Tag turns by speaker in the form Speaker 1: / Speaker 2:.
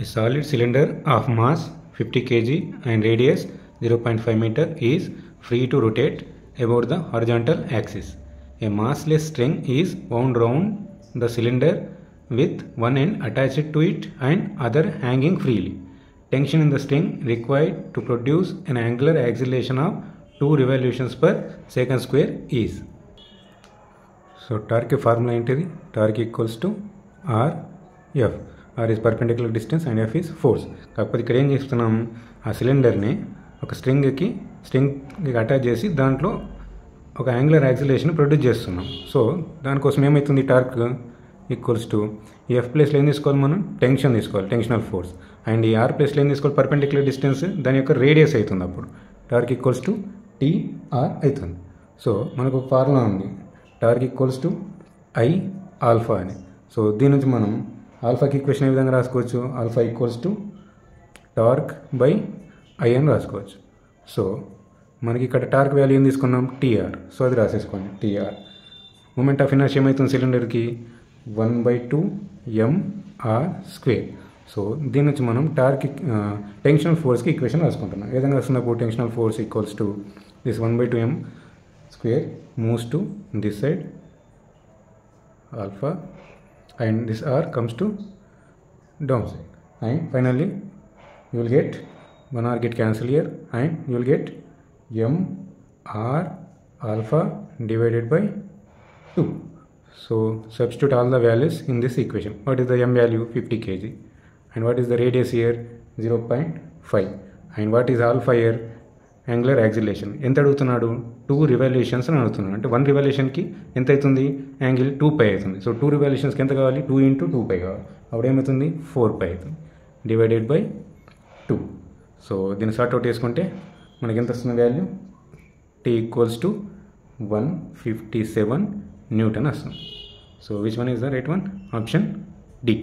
Speaker 1: A solid cylinder of mass 50 kg and radius 0.5 meter is free to rotate about the horizontal axis. A massless string is wound round the cylinder with one end attached to it and other hanging freely. Tension in the string required to produce an angular acceleration of 2 revolutions per second square is. So torque formula ఏంటిది? Torque equals to RF. R is perpendicular distance and F is force. కాకపోతే ఇక్కడ ఏం చేస్తున్నాం, ఆ సిలిండర్ని ఒక స్ట్రింగ్కి attach చేసి దాంట్లో ఒక యాంగులర్ యాక్సిలరేషన్ ప్రొడ్యూస్ చేస్తున్నాం. సో దానికోసం ఏమవుతుంది, టార్క్ ఈక్వల్స్ టు ఈ ఎఫ్ ప్లేస్లో ఏం తీసుకోవాలి, మనం టెన్షన్ తీసుకోవాలి, టెన్షనల్ ఫోర్స్. అండ్ ఈ ఆర్ ప్లేస్లో ఏం తీసుకోవాలి, పర్పెండిక్యులర్ డిస్టెన్స్, దాని యొక్క రేడియస్ అవుతుంది. అప్పుడు టార్క్ ఈక్వల్స్ టు టీఆర్ అవుతుంది. సో మనకు ఒక ఫార్ములా ఉంది, torque equals to I alpha అని. సో దీని నుంచి మనం ఆల్ఫాకి ఈక్వేషన్ ఏ విధంగా రాసుకోవచ్చు, alpha equals to torque by I అని రాసుకోవచ్చు. సో మనకి ఇక్కడ టార్క్ వాల్యూ ఏం తీసుకున్నాం, టీఆర్. సో అది రాసేసుకోండి, టీఆర్. మూమెంట్ ఆఫ్ ఇనర్షియా ఏమవుతుంది సిలిండర్కి, 1/2 mr². సో దీని నుంచి మనం టార్క్ టెన్షనల్ ఫోర్స్కి ఈక్వేషన్ రాసుకుంటున్నాం. ఏ విధంగా వస్తున్నప్పుడు tensional force equals to this 1/2 m² moves to this side alpha and this r comes to down side, and finally you will get 1 r get cancel here and you will get mr alpha divided by 2. So substitute all the values in this equation. What is the m value, 50 kg, and what is the radius here, 0.5, and what is alpha here, angular acceleration. ఎంత అడుగుతున్నాడు, 2 revolutions అని అడుగుతున్నాడు. అంటే 1 రివల్యూషన్కి ఎంత అవుతుంది, angle 2π అవుతుంది. So 2 రివల్యూషన్స్కి ఎంత కావాలి, 2 × 2π కావాలి. అప్పుడు ఏమవుతుంది, 4π అవుతుంది, డివైడెడ్ బై 2. సో దీన్ని సార్ట్అవుట్ చేసుకుంటే మనకి ఎంత వస్తుంది value, T equals to 157 newton వస్తుంది. So which one is the right one, option D.